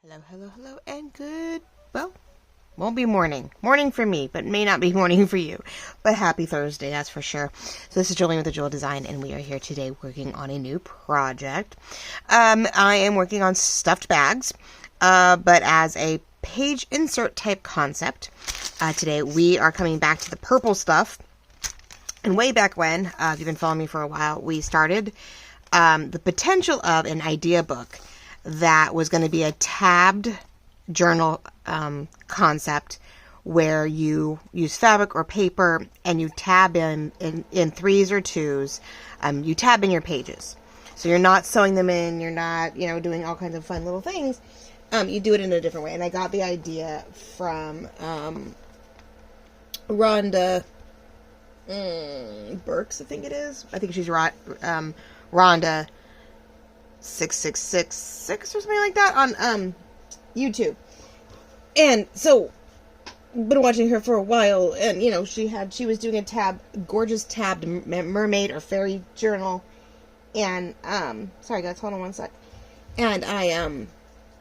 Hello, hello, hello, and good, well, won't be morning. Morning for me, but may not be morning for you. But happy Thursday, that's for sure. So this is Julie with the Jewel Design, and we are here today working on a new project. I am working on stuffed bags, but as a page insert type concept. Today we are coming back to the purple stuff. And way back when, if you've been following me for a while, we started the potential of an idea book that was going to be a tabbed journal concept where you use fabric or paper and you tab in threes or twos. You tab in your pages. So you're not sewing them in, you're not, doing all kinds of fun little things. You do it in a different way. And I got the idea from Rhonda Burks, I think it is. I think she's Rhonda 6666 or something like that on YouTube. And so been watching her for a while, and she was doing a gorgeous tabbed mermaid or fairy journal. And sorry guys, hold on one sec. And I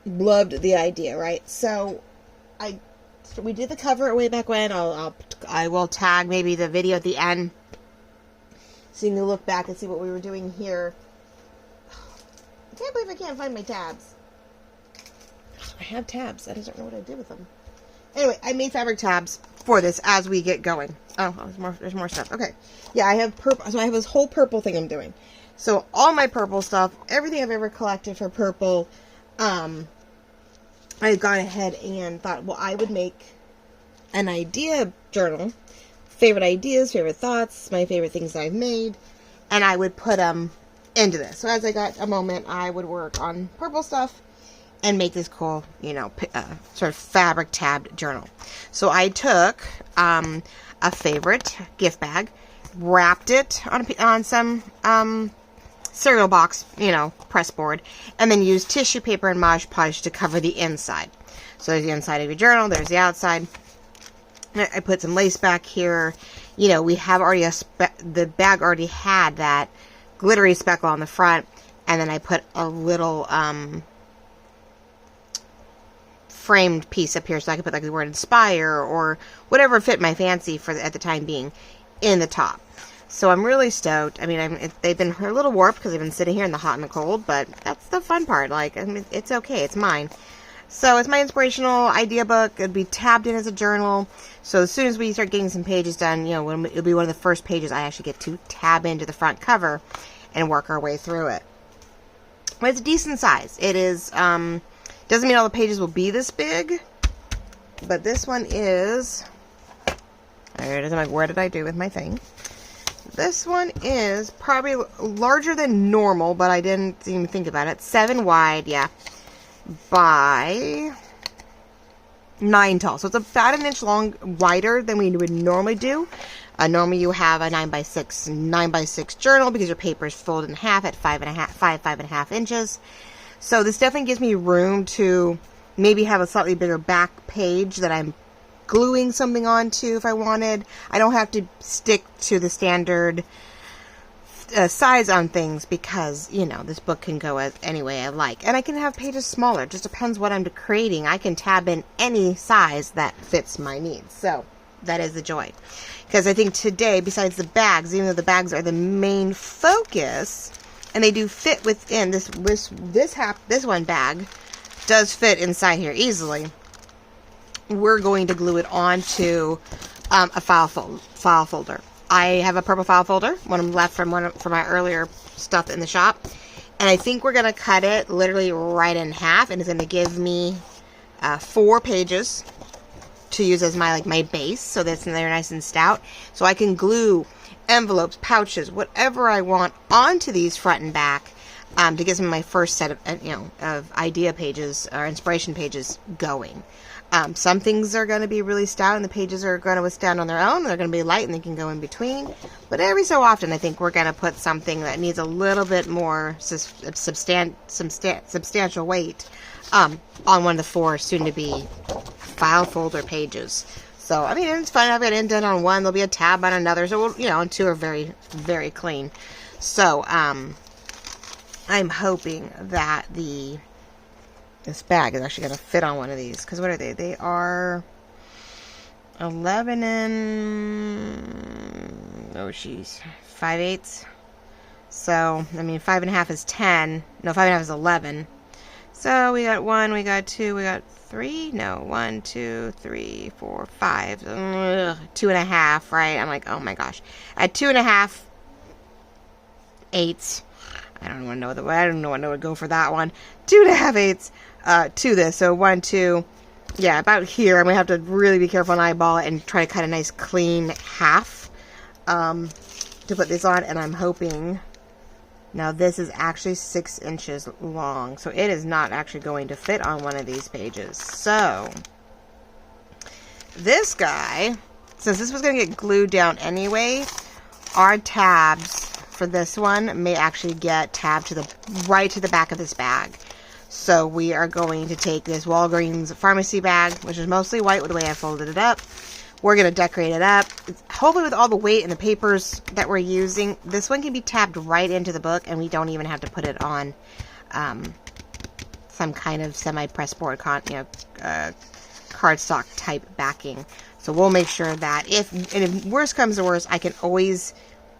loved the idea, right? So we did the cover way back when. I will tag maybe the video at the end so you can look back and see what we were doing here. I can't believe I can't find my tabs. I have tabs. I just don't know what I did with them. Anyway, I made fabric tabs for this as we get going. Oh, there's more stuff. Okay. Yeah, I have purple. So I have this whole purple thing I'm doing. So all my purple stuff, everything I've ever collected for purple, I've gone ahead and thought, well, I would make an idea journal. Favorite ideas, favorite thoughts, my favorite things that I've made. And I would put them into this. So as I got a moment, I would work on purple stuff and make this cool, sort of fabric tabbed journal. So I took a favorite gift bag, wrapped it on some cereal box, press board, and then used tissue paper and Mod Podge to cover the inside. So there's the inside of your journal, there's the outside. I put some lace back here. We have already the bag already had that glittery speckle on the front, and then I put a little framed piece up here so I could put like the word inspire or whatever fit my fancy at the time being in the top. So I'm really stoked. I mean, they've been a little warped because they've been sitting here in the hot and the cold, but that's the fun part. It's okay. It's mine. So it's my inspirational idea book. It'd be tabbed in as a journal. So as soon as we start getting some pages done, it'll be one of the first pages I actually get to tab into the front cover and work our way through it. But it's a decent size. It is, doesn't mean all the pages will be this big, but this one is, there it is. I'm like, where did I do with my thing? This one is probably larger than normal, but I didn't even think about it. 7 wide, yeah, by 9 tall. So it's about an inch long, wider than we would normally do. Normally you have a 9x6 journal because your paper is folded in half at 5.5 inches. So this definitely gives me room to maybe have a slightly bigger back page that I'm gluing something onto if I wanted. I don't have to stick to the standard size on things because, this book can go as any way I like. And I can have pages smaller. It just depends what I'm creating. I can tab in any size that fits my needs. So that is the joy. Because I think today, besides the bags, even though the bags are the main focus, and they do fit within this one bag does fit inside here easily, we're going to glue it onto a file folder. I have a purple file folder, one left from my earlier stuff in the shop, and I think we're going to cut it literally right in half, and it's going to give me 4 pages to use as my base, so that's they're nice and stout. So I can glue envelopes, pouches, whatever I want onto these front and back to get some of my first set of idea pages or inspiration pages going. Some things are going to be really stout and the pages are going to withstand on their own. They're going to be light and they can go in between. But every so often I think we're going to put something that needs a little bit more substantial weight on one of the 4 soon-to-be file folder pages. So, I mean, it's fun. I've got an indent on one. There'll be a tab on another. So, and 2 are very, very clean. So, I'm hoping that the this bag is actually going to fit on one of these. Because what are they? They are 11 and... oh, jeez. 5/8. So, I mean, 5.5 is 10. No, 5.5 is 11. So, we got 1, we got 2, we got 3. No, 1, 2, 3, 4, 5. 2.5, right? I'm like, oh my gosh. At 2.5 eighths. I don't know what would go for that one. 2.5 eighths to this. So 1, 2. Yeah, about here. I'm going to have to really be careful and eyeball it and try to cut a nice clean half to put this on. And I'm hoping... Now, this is actually 6 inches long, so it is not actually going to fit on one of these pages. So, this guy, since this was going to get glued down anyway, our tabs for this one may actually get tabbed to right to the back of this bag. So, we are going to take this Walgreens pharmacy bag, which is mostly white with the way I folded it up. We're going to decorate it up. Hopefully with all the weight and the papers that we're using, this one can be tabbed right into the book, and we don't even have to put it on some kind of semi-press board, cardstock type backing. So we'll make sure that if worst comes to worst, I can always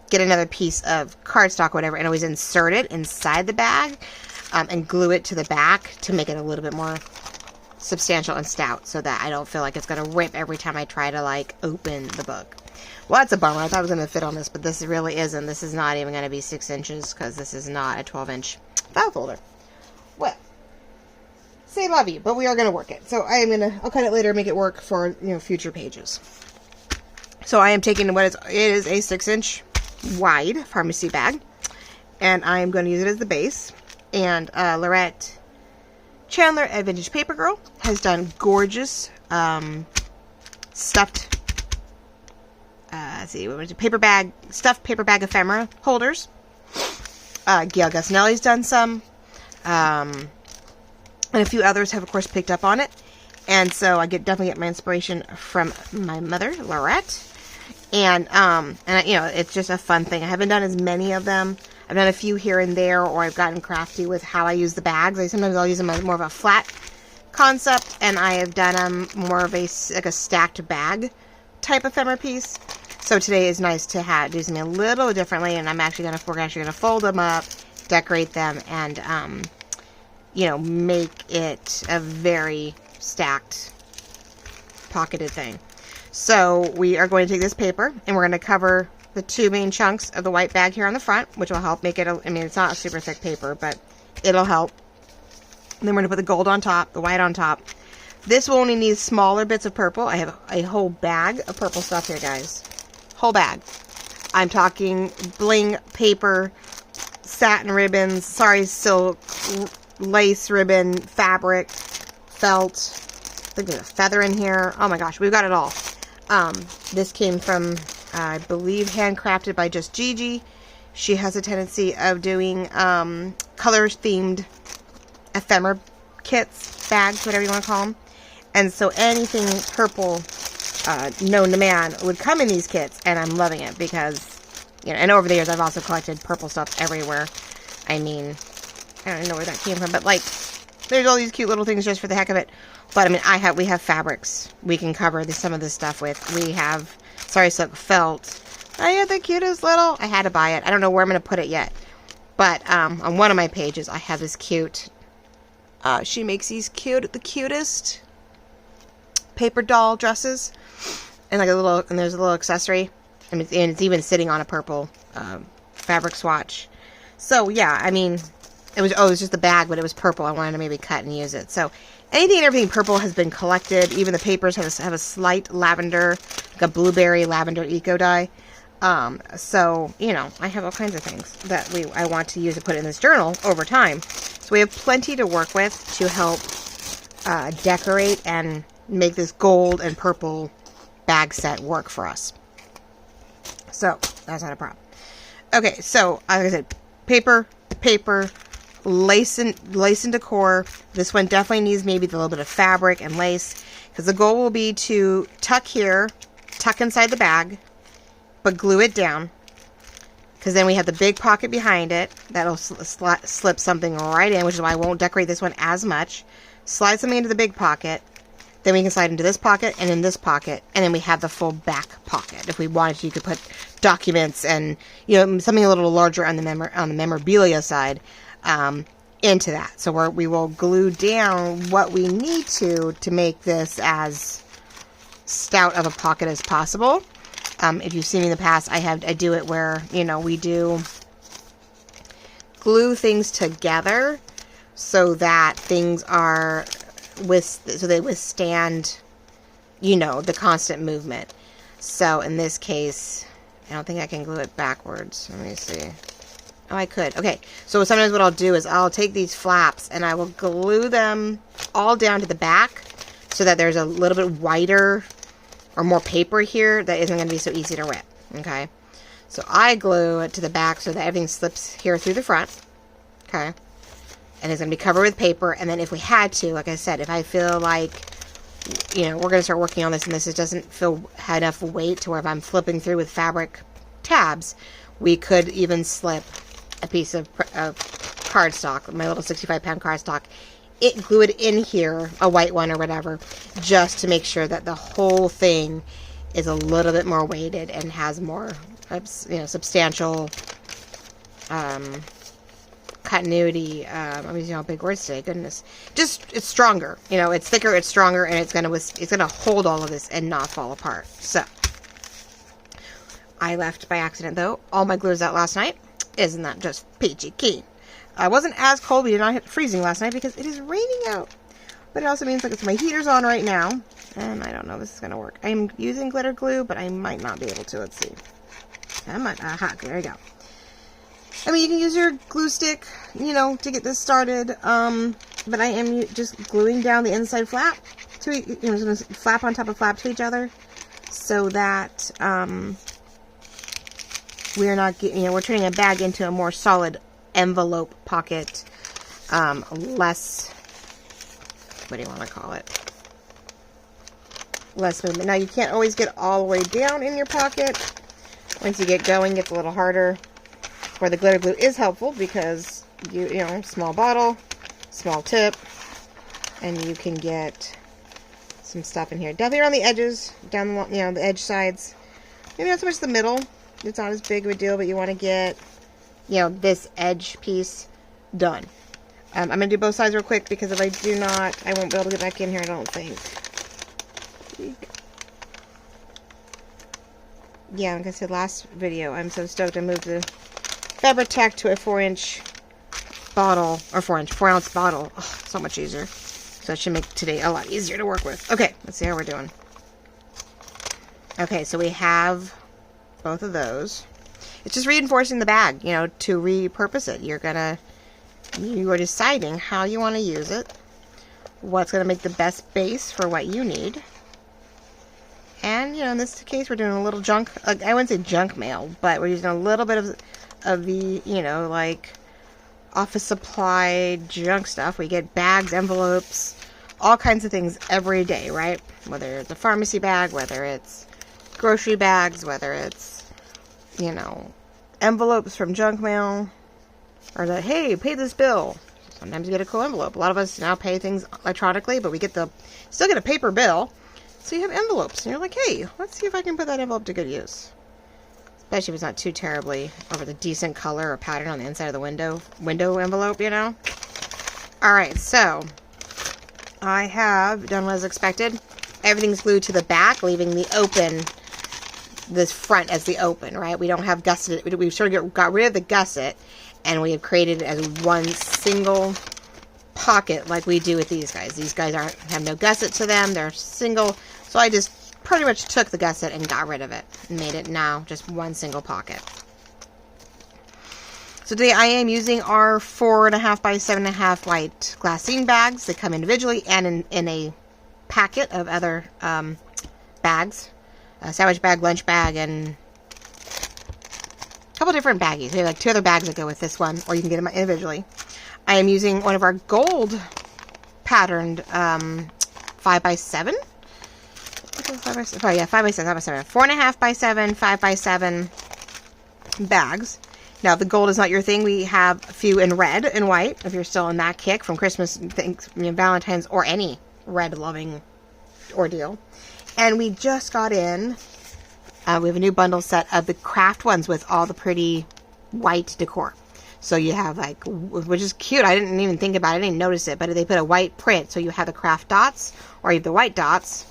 get another piece of cardstock or whatever and always insert it inside the bag and glue it to the back to make it a little bit more substantial and stout, so that I don't feel like it's going to rip every time I try to, like, open the book. Well, that's a bummer. I thought it was going to fit on this, but this really isn't. This is not even going to be 6 inches, because this is not a 12-inch file folder. Well, say love you, but we are going to work it. So I'll cut it later and make it work for, future pages. So I am taking it is a 6-inch wide pharmacy bag, and I am going to use it as the base. And Lorette Chandler at Vintage Paper Girl has done gorgeous stuffed stuffed paper bag ephemera holders. Gail Gusnelli's done some, and a few others have of course picked up on it. And so I definitely get my inspiration from my mother, Lorette. And it's just a fun thing. I haven't done as many of them. I've done a few here and there, or I've gotten crafty with how I use the bags. Sometimes I'll use them as more of a flat concept, and I have done them more of a stacked bag type ephemera piece. So today is nice to do something a little differently, and we're actually gonna fold them up, decorate them, and make it a very stacked, pocketed thing. So we are going to take this paper, and we're going to cover the 2 main chunks of the white bag here on the front, which will help make it, it's not a super thick paper, but it'll help. And then we're going to put the gold on top, the white on top. This will only need smaller bits of purple. I have a whole bag of purple stuff here, guys. Whole bag. I'm talking bling, paper, satin ribbons, silk, lace ribbon, fabric, felt. I think there's a feather in here. Oh my gosh, we've got it all. This came from... I believe handcrafted by Just Gigi. She has a tendency of doing color-themed ephemera kits, bags, whatever you want to call them. And so anything purple known to man would come in these kits, and I'm loving it because, and over the years I've also collected purple stuff everywhere. I don't know where that came from, but there's all these cute little things just for the heck of it. But we have fabrics we can cover some of this stuff with. We have silk felt. I had the cutest little. I had to buy it. I don't know where I'm going to put it yet. But on one of my pages, I have this cute. She makes the cutest paper doll dresses, and there's a little accessory, and it's even sitting on a purple fabric swatch. So yeah, it was just the bag, but it was purple. I wanted to maybe cut and use it. So anything and everything purple has been collected. Even the papers have a slight lavender, like a blueberry lavender eco dye. So, I have all kinds of things that I want to use to put in this journal over time. So we have plenty to work with to help decorate and make this gold and purple bag set work for us. So, that's not a problem. Okay, so, like I said, paper, lace and decor. This one definitely needs maybe a little bit of fabric and lace, because the goal will be to tuck inside the bag, but glue it down, because then we have the big pocket behind it that'll slip something right in, which is why I won't decorate this one as much. slide something into the big pocket, then we can slide into this pocket and in this pocket, and then we have the full back pocket. If we wanted to, you could put documents and, you know, something a little larger on the memorabilia side into that. So we will glue down what we need to make this as stout of a pocket as possible. If you've seen me in the past, I do it where, you know, we do glue things together so that things are so they withstand, you know, the constant movement. So in this case, I don't think I can glue it backwards. Let me see. Oh, I could. Okay, so sometimes what I'll do is I'll take these flaps and I will glue them all down to the back so that there's a little bit wider or more paper here that isn't going to be so easy to rip. Okay, so I glue it to the back so that everything slips here through the front. Okay, and it's going to be covered with paper. And then if we had to, like I said, if I feel like, you know, we're going to start working on this and this doesn't have enough weight to where if I'm flipping through with fabric tabs, we could even slip a piece of cardstock, my little 65-pound cardstock, glue it in here, a white one or whatever, just to make sure that the whole thing is a little bit more weighted and has more, you know, substantial continuity. I'm using all big words today. Goodness, just it's stronger. You know, it's thicker, it's stronger, and it's gonna hold all of this and not fall apart. So I left by accident though all my glues out last night. Isn't that just peachy keen? I wasn't as cold. We did not hit freezing last night because it is raining out. But it also means like my heater's on right now. And I don't know if this is going to work. I'm using glitter glue, but I might not be able to. Let's see. I might. Aha, there you go. I mean, you can use your glue stick, you know, to get this started. But I am just gluing down the inside flap. You know, just flap on top of flap to each other. So that we're not getting, you know, we're turning a bag into a more solid envelope pocket, less, what do you want to call it, less movement. Now you can't always get all the way down in your pocket. Once you get going, it gets a little harder, where the glitter glue is helpful because you know, small bottle, small tip, and you can get some stuff in here. Definitely around the edges, down the, you know, the edge sides, maybe not so much the middle. It's not as big of a deal, but you want to get, you know, this edge piece done. I'm going to do both sides real quick because if I do not, I won't be able to get back in here, I don't think. Yeah, like I said last video, I'm so stoked I moved the fabric tack to a 4-inch bottle, or 4-ounce bottle. Oh, so much easier. So that should make today a lot easier to work with. Okay, let's see how we're doing. Okay, so we have both of those. It's just reinforcing the bag, you know, to repurpose it. You are deciding how you want to use it, what's going to make the best base for what you need. And, you know, in this case, we're doing a little junk, I wouldn't say junk mail, but we're using a little bit of the, you know, like office supply junk stuff. We get bags, envelopes, all kinds of things every day, right? Whether it's a pharmacy bag, whether it's grocery bags, whether it's, you know, envelopes from junk mail, or that, hey, pay this bill. Sometimes you get a cool envelope. A lot of us now pay things electronically, but we still get a paper bill. So you have envelopes, and you're like, hey, let's see if I can put that envelope to good use. Especially if it's not too terribly over the decent color or pattern on the inside of the window envelope, you know. All right, so I have done what was expected. Everything's glued to the back, leaving the open, this front as the open, right? We don't have gusset. We've sort of got rid of the gusset, and we have created it as one single pocket like we do with these guys. These guys have no gusset to them. They're single. So I just pretty much took the gusset and got rid of it and made it now just one single pocket. So today I am using our 4.5 by 7.5 white glassine bags. They come individually and in a packet of other bags. A sandwich bag, lunch bag, and a couple different baggies. We have like 2 other bags that go with this one, or you can get them individually. I am using one of our gold patterned 5 by 7. 5 by 7. Oh yeah, 5 by 7, 5 by 7. 4.5 by 7, 5 by 7 bags. Now, if the gold is not your thing, we have a few in red and white, if you're still in that kick from Christmas, Valentine's, or any red-loving ordeal. And we just got in, we have a new bundle set of the craft ones with all the pretty white decor. So you have, like, which is cute. I didn't even think about it. I didn't notice it, but they put a white print. So you have the craft dots, or you have the white dots.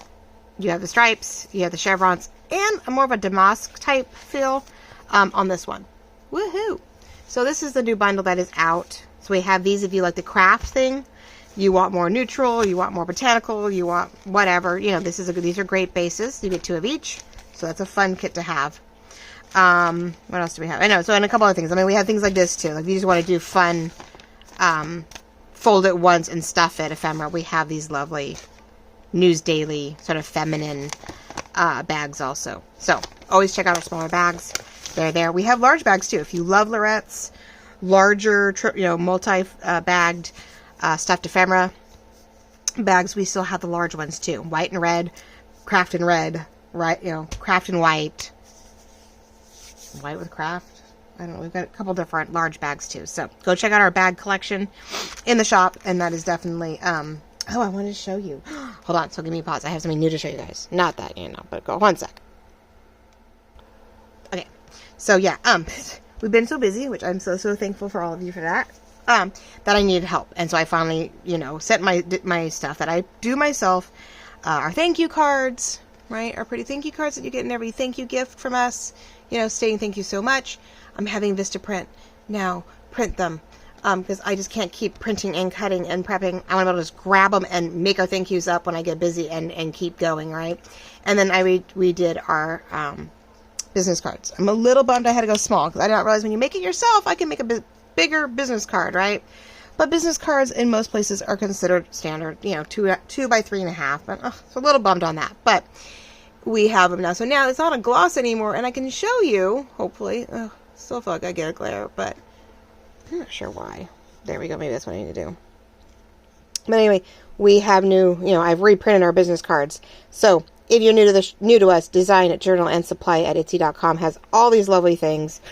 You have the stripes, you have the chevrons, and a more of a damask type feel on this one. Woohoo! So this is the new bundle that is out. So we have these if you like the craft thing. You want more neutral, you want more botanical, you want whatever. You know, these are great bases. You get 2 of each. So that's a fun kit to have. What else do we have? I know, so and a couple other things. I mean, we have things like this too. Like if you just want to do fun, fold it once and stuff it ephemera. We have these lovely News Daily sort of feminine bags also. So always check out our smaller bags. They're there. We have large bags too. If you love Lorette's larger, multi-bagged stuffed ephemera bags, we still have the large ones too. White and red, craft and red, right? Craft and white. White with craft. I don't know. We've got a couple different large bags too. So go check out our bag collection in the shop, and that is definitely. Oh, I wanted to show you. Hold on. So give me a pause. I have something new to show you guys. Not that, but go 1 sec. Okay. So yeah, we've been so busy, which I'm so thankful for all of you for that, that I needed help. And so I finally, sent my stuff that I do myself, our thank you cards, right? Our pretty thank you cards that you get in every thank you gift from us, saying thank you so much. I'm having Vistaprint now print them, because I just can't keep printing and cutting and prepping. I want to be able to just grab them and make our thank yous up when I get busy and keep going, right? And then I redid our, business cards. I'm a little bummed I had to go small because I didn't realize when you make it yourself, I can make a bigger business card, right? But business cards in most places are considered standard, 2 by 3.5. But so a little bummed on that. But we have them now. So now it's not a gloss anymore, and I can show you, hopefully. Still feel like I get a glare, but I'm not sure why. There we go. Maybe that's what I need to do. But anyway, we have new, I've reprinted our business cards. So if you're new to us, Design, Journal, and Supply at Etsy.com has all these lovely things.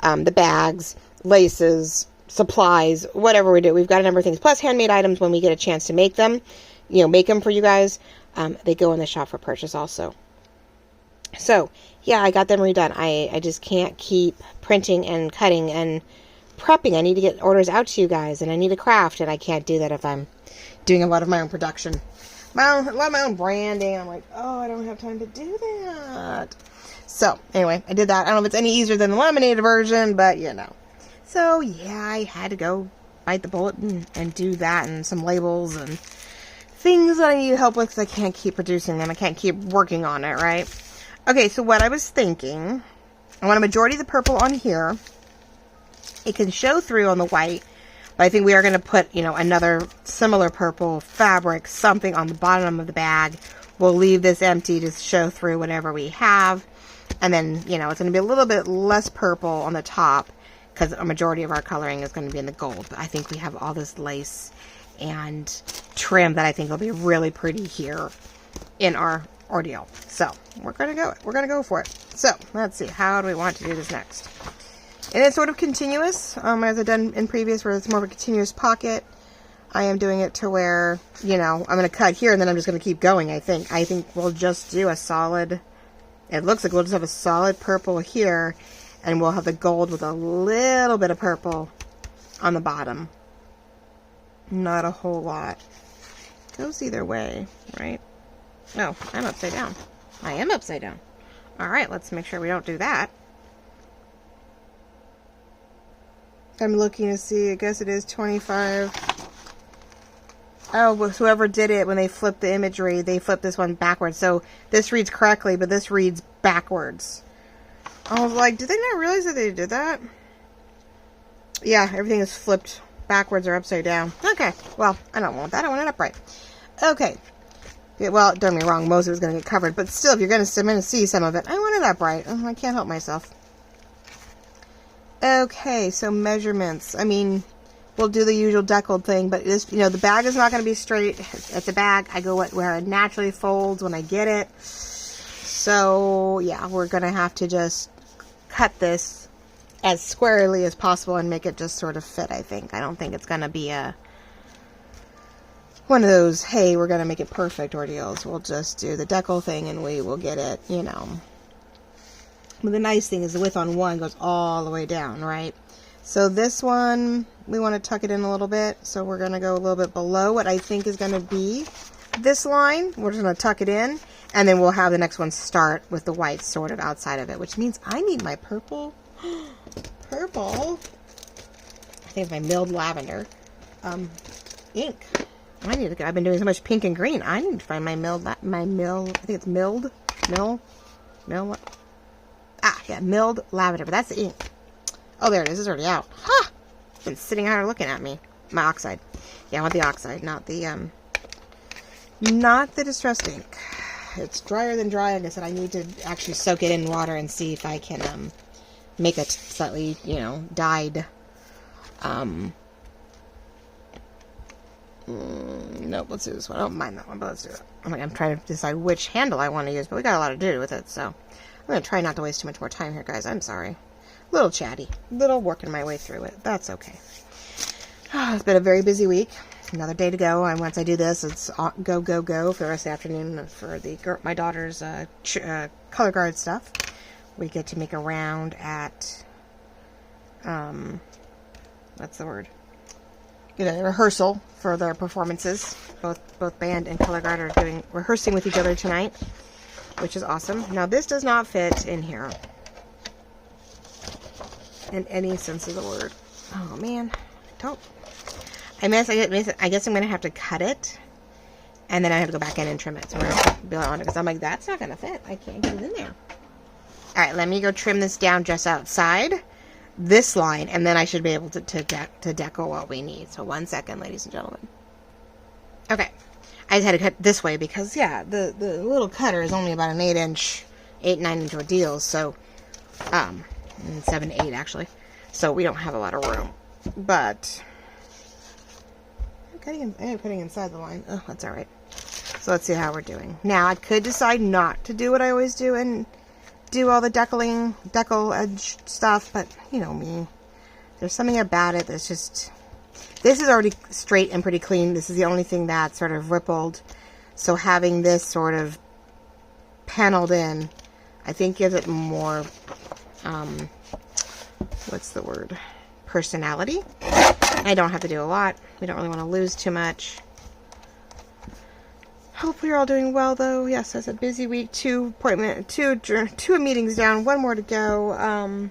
The bags, laces, supplies, whatever we do. We've got a number of things. Plus handmade items when we get a chance to make them. Make them for you guys. They go in the shop for purchase also. So, yeah, I got them redone. I just can't keep printing and cutting and prepping. I need to get orders out to you guys, and I need a craft, and I can't do that if I'm doing a lot of my own production. A lot of my own branding. I'm like, I don't have time to do that. So, anyway, I did that. I don't know if it's any easier than the laminated version, but, So, yeah, I had to go bite the bullet and do that, and some labels and things that I need help with because I can't keep producing them. I can't keep working on it, right? Okay, so what I was thinking, I want a majority of the purple on here. It can show through on the white, but I think we are going to put, another similar purple fabric, something on the bottom of the bag. We'll leave this empty to show through whatever we have. And then, it's going to be a little bit less purple on the top because a majority of our coloring is going to be in the gold. But I think we have all this lace and trim that I think will be really pretty here in our ordeal. So we're going to go for it. So let's see. How do we want to do this next? And it's sort of continuous, as I've done in previous, where it's more of a continuous pocket. I am doing it to where, I'm going to cut here, and then I'm just going to keep going, I think. I think we'll just do a solid, it looks like we'll just have a solid purple here, and we'll have the gold with a little bit of purple on the bottom. Not a whole lot. Goes either way, right? Oh, I'm upside down. I am upside down. All right, let's make sure we don't do that. I'm looking to see, I guess it is 25. Oh, well, whoever did it, when they flipped the imagery, they flipped this one backwards. So this reads correctly, but this reads backwards. I was like, did they not realize that they did that? Yeah, everything is flipped backwards or upside down. Okay, well, I don't want that. I want it upright. Okay. Yeah, well, don't get me wrong, most of it is going to get covered, but still, if you're going to see some of it, I want it upright. I can't help myself. Okay, so measurements. I mean, we'll do the usual deckled thing, but this, the bag is not going to be straight. It's a bag. I go where it naturally folds when I get it. So, yeah, we're going to have to just cut this as squarely as possible and make it just sort of fit, I think. I don't think it's going to be one of those, hey, we're going to make it perfect ordeals. We'll just do the decal thing and we will get it, you know. But the nice thing is the width on one goes all the way down, right? So this one, we want to tuck it in a little bit. So we're going to go a little bit below what I think is going to be this line. We're just going to tuck it in. And then we'll have the next one start with the white sort of outside of it, which means I need my purple. Purple. I think it's my milled lavender. Ink. I need to. I've been doing so much pink and green. I need to find my milled. I think it's milled. Milled lavender. But that's the ink. Oh, there it is. It's already out. Ha! It's been sitting out here looking at me. My oxide. Yeah, I want the oxide, not the distressed ink. It's drier than dry. Like I said, I need to actually soak it in water and see if I can make a slightly, you know, dyed. Nope, let's do this one. I don't mind that one, but let's do it. I'm trying to decide which handle I want to use, but we got a lot to do with it, so I'm going to try not to waste too much more time here, guys. I'm sorry. Little chatty. Little working my way through it. That's okay. It's been a very busy week. Another day to go, and once I do this, it's go, go, go for the rest of the afternoon for my daughter's color guard stuff. We get to make a round at, what's the word? You know, rehearsal for their performances. Both band and color guard are rehearsing with each other tonight, which is awesome. Now, this does not fit in here in any sense of the word. Oh, man. I guess I'm going to have to cut it, and then I have to go back in and trim it. So we're going to be on it, because I'm like, that's not going to fit. I can't get it in there. All right, let me go trim this down just outside this line, and then I should be able to deco what we need. So 1 second, ladies and gentlemen. Okay. I just had to cut this way because, yeah, the little cutter is only about an 8-inch, 9-inch ordeal, so, 7 to 8, actually. So we don't have a lot of room. But I'm putting inside the line. Oh, that's all right. So let's see how we're doing. Now, I could decide not to do what I always do and do all the decal edge stuff, but you know me. There's something about it that's just... This is already straight and pretty clean. This is the only thing that's sort of rippled. So having this sort of paneled in, I think gives it more, what's the word? Personality. I don't have to do a lot. We don't really want to lose too much. Hope you're all doing well, though. Yes, it's a busy week. Two meetings down, one more to go.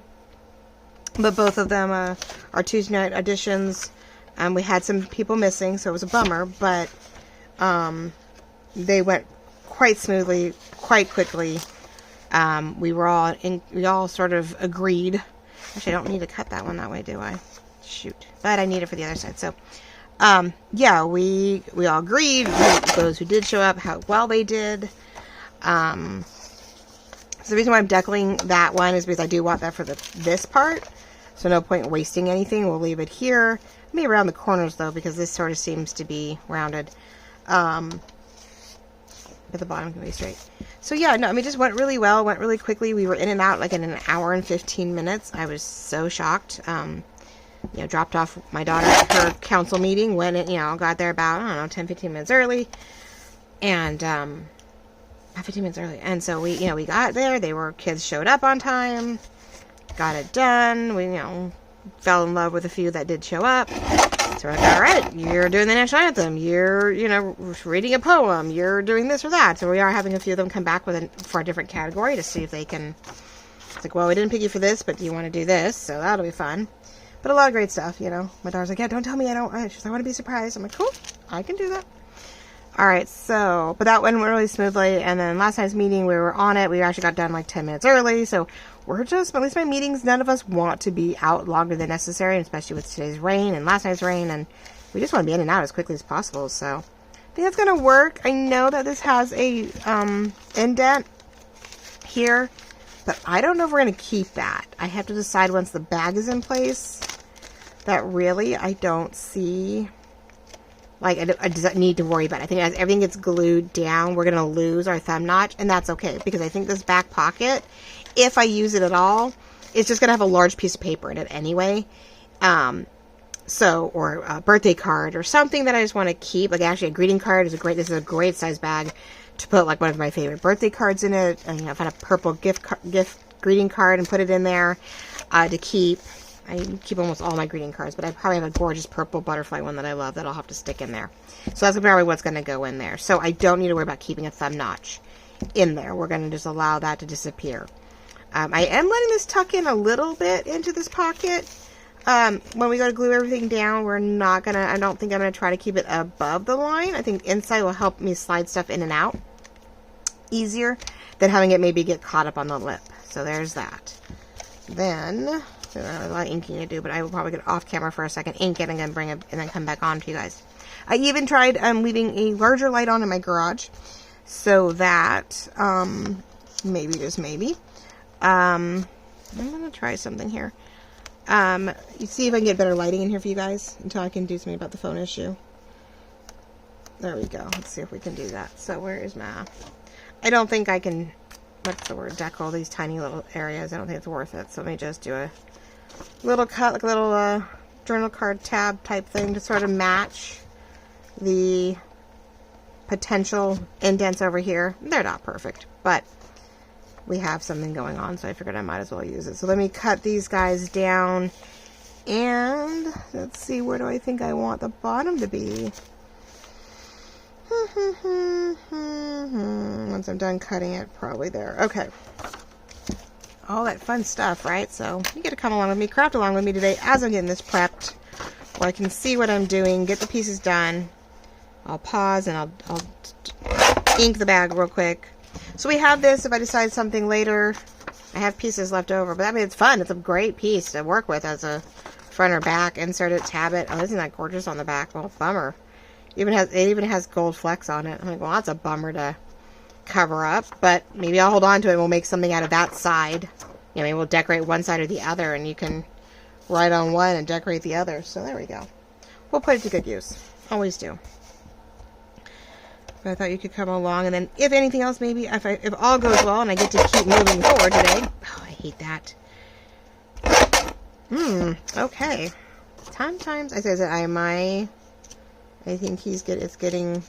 But both of them are Tuesday night auditions. We had some people missing, so it was a bummer. But they went quite smoothly, quite quickly. We all sort of agreed. Actually, I don't need to cut that one that way, do I? Shoot. But I need it for the other side. So, yeah, we all agreed, those who did show up, how well they did. So the reason why I'm decaling that one is because I do want that for this part. So no point wasting anything. We'll leave it here. Maybe around the corners, though, because this sort of seems to be rounded. But the bottom can be straight. So yeah, no, I mean, just went really well, went really quickly. We were in and out like in an hour and 15 minutes. I was so shocked. You know, dropped off my daughter at her council meeting, went in, you know, got there about, I don't know, 10, 15 minutes early. And, 15 minutes early. And so we got there. Kids showed up on time, got it done. We, you know, fell in love with a few that did show up. So we're like, all right, you're doing the national anthem. You're, you know, reading a poem. You're doing this or that. So we are having a few of them come back for a different category to see if they can. It's like, well, we didn't pick you for this, but do you want to do this? So that'll be fun. But a lot of great stuff, you know. My daughter's like, yeah, don't tell me I don't. She's like, I want to be surprised. I'm like, cool, I can do that. All right, so, but that went really smoothly. And then last night's meeting, we were on it. We actually got done like 10 minutes early. So we're just, at least my meetings, none of us want to be out longer than necessary, especially with today's rain and last night's rain. And we just want to be in and out as quickly as possible. So I think that's going to work. I know that this has a indent here, but I don't know if we're going to keep that. I have to decide once the bag is in place that really I don't see, like, I don't need to worry about it. I think as everything gets glued down, we're going to lose our thumb notch, and that's okay, because I think this back pocket, if I use it at all, it's just going to have a large piece of paper in it anyway. Or a birthday card or something that I just want to keep. Like actually a greeting card is this is a great size bag to put like one of my favorite birthday cards in it. And, I've had a purple gift greeting card and put it in there to keep. I keep almost all my greeting cards, but I probably have a gorgeous purple butterfly one that I love that I'll have to stick in there. So that's probably what's going to go in there. So I don't need to worry about keeping a thumb notch in there. We're going to just allow that to disappear. I am letting this tuck in a little bit into this pocket. When we go to glue everything down, I don't think I'm going to try to keep it above the line. I think inside will help me slide stuff in and out easier than having it maybe get caught up on the lip. So there's that. Then, there's a lot of inking to do, but I will probably get off camera for a second, ink it, and then bring it, and then come back on to you guys. I even tried leaving a larger light on in my garage, so that, maybe, just maybe, I'm going to try something here. You see if I can get better lighting in here for you guys until I can do something about the phone issue. There we go. Let's see if we can do that. So where is my... I don't think I can... What's the word? Deck all these tiny little areas. I don't think it's worth it. So let me just do a little cut, like a little journal card tab type thing to sort of match the potential indents over here. They're not perfect, but we have something going on, so I figured I might as well use it. So let me cut these guys down, and let's see, where do I think I want the bottom to be? Once I'm done cutting it, probably there. Okay. All that fun stuff, right? So you get to come along with me, craft along with me today as I'm getting this prepped, where I can see what I'm doing, get the pieces done. I'll pause and I'll ink the bag real quick. So we have this, if I decide something later, I have pieces left over, but I mean, it's fun. It's a great piece to work with as a front or back. Insert it, tab it. Oh, isn't that gorgeous on the back? Well, bummer. It even has gold flecks on it. I'm like, well, that's a bummer to cover up, but maybe I'll hold on to it and we'll make something out of that side. Maybe we'll decorate one side or the other, and you can write on one and decorate the other. So there we go. We'll put it to good use. Always do. But I thought you could come along, and then if anything else, maybe if all goes well and I get to keep moving forward today. Oh, I hate that. Okay. Sometimes I said I think it's getting.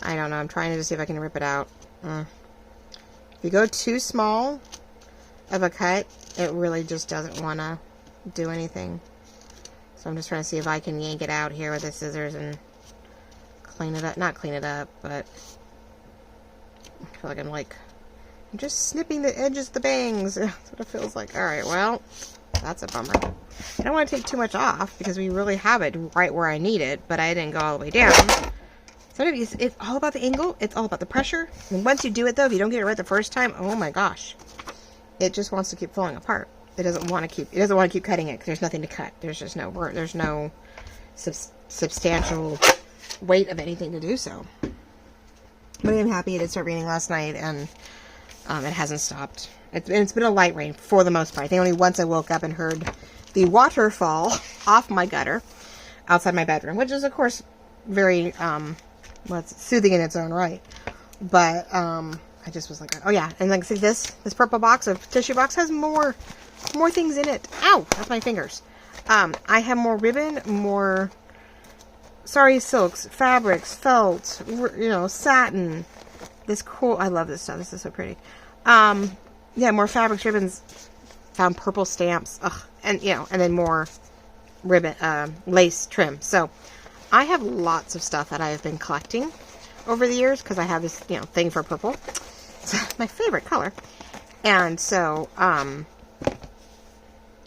I don't know. I'm trying to just see if I can rip it out. If you go too small of a cut, it really just doesn't want to do anything. So I'm just trying to see if I can yank it out here with the scissors and clean it up. Not clean it up, but I feel like I'm just snipping the edges of the bangs. That's what it feels like. Alright, well, that's a bummer. I don't want to take too much off because we really have it right where I need it, but I didn't go all the way down. So it's all about the angle. It's all about the pressure. And once you do it, though, if you don't get it right the first time, oh my gosh, it just wants to keep falling apart. It doesn't want to keep cutting it because there's nothing to cut. There's just no substantial weight of anything to do so. But I'm happy it did start raining last night, and it hasn't stopped. It's been a light rain for the most part. I think only once I woke up and heard the waterfall off my gutter outside my bedroom, which is of course very it's soothing in its own right. But I just was like, oh yeah, and like see this purple box of tissue box has more things in it. Ow, that's my fingers. I have more ribbon, more silks, fabrics, felt, satin. This cool. I love this stuff. This is so pretty. Yeah, more fabrics, ribbons. Found purple stamps. Ugh, and then more ribbon, lace trim. So I have lots of stuff that I have been collecting over the years because I have this, thing for purple. It's my favorite color. And so, a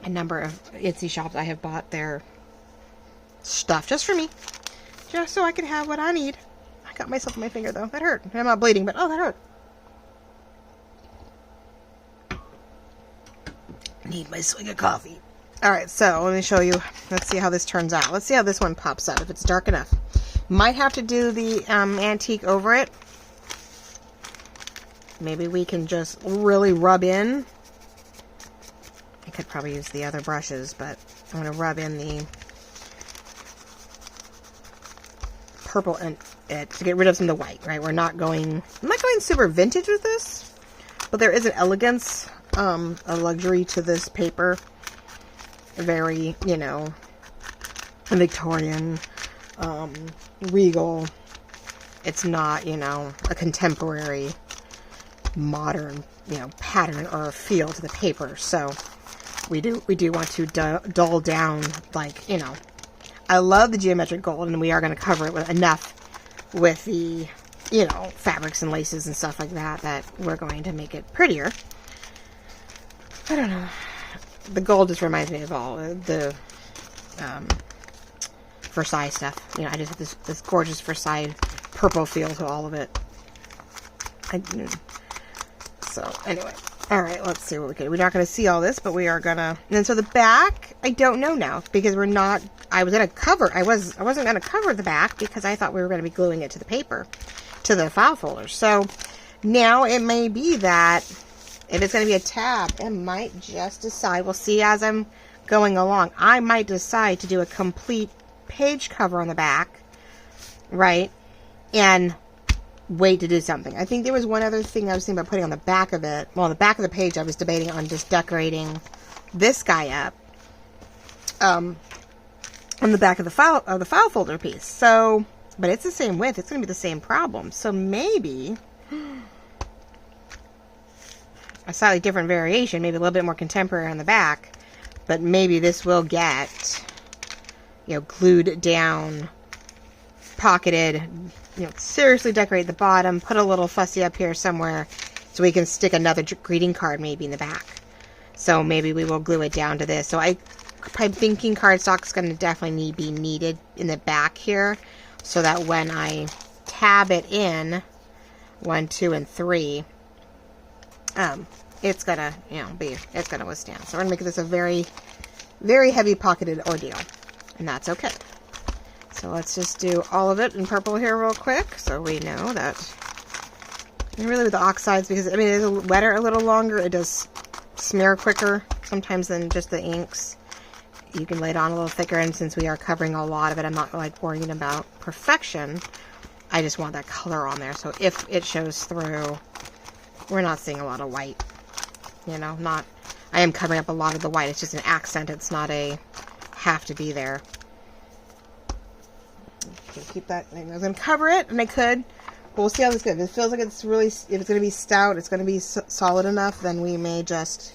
number of Etsy shops I have bought their stuff just for me. Just so I can have what I need. I got myself on my finger though. That hurt. I'm not bleeding, but oh, that hurt. Need my swig of coffee. Alright, so let me show you. Let's see how this turns out. Let's see how this one pops up, if it's dark enough. Might have to do the antique over it. Maybe we can just really rub in. I could probably use the other brushes, but I'm going to rub in the purple and to get rid of some of the white, right? I'm not going super vintage with this, but there is an elegance a luxury to this paper. Very, you know, Victorian, regal. It's not, you know, a contemporary, modern, you know, pattern or feel to the paper. So we do want to dull down, like, you know, I love the geometric gold, and we are going to cover it with enough with the, you know, fabrics and laces and stuff like that, that we're going to make it prettier. I don't know. The gold just reminds me of all the Versailles stuff. You know, I just have this gorgeous Versailles purple feel to all of it. So, anyway. Alright, let's see what we can do. We're not going to see all this, but we are going to... And then, so the back, I don't know now, because we're not... I was going to cover... I wasn't going to cover the back, because I thought we were going to be gluing it to the paper, to the file folder. So, now it may be that... If it's going to be a tab, I might just decide, we'll see as I'm going along, I might decide to do a complete page cover on the back, right, and wait to do something. I think there was one other thing I was thinking about putting on the back of it. Well, on the back of the page, I was debating on just decorating this guy up on the back of the file folder piece. So, but it's the same width. It's going to be the same problem. So maybe... a slightly different variation, maybe a little bit more contemporary on the back, but maybe this will get, you know, glued down, pocketed, you know, seriously decorate the bottom, put a little fussy up here somewhere so we can stick another greeting card maybe in the back. So maybe we will glue it down to this. So I'm thinking cardstock is going to definitely be needed in the back here, so that when I tab it in 1, 2, and 3, it's gonna, you know, it's gonna withstand. So we're gonna make this a very, very heavy pocketed ordeal, and that's okay. So let's just do all of it in purple here real quick, so we know that. And really with the oxides, because I mean it is wetter a little longer, it does smear quicker sometimes than just the inks. You can lay it on a little thicker, and since we are covering a lot of it, I'm not like worrying about perfection. I just want that color on there, so if it shows through, we're not seeing a lot of white, you know, I am covering up a lot of the white, it's just an accent, it's not a have to be there. Okay, keep that, I was going to cover it, and I could, but we'll see how this goes. If it feels like it's really, if it's going to be stout, it's going to be solid enough, then we may just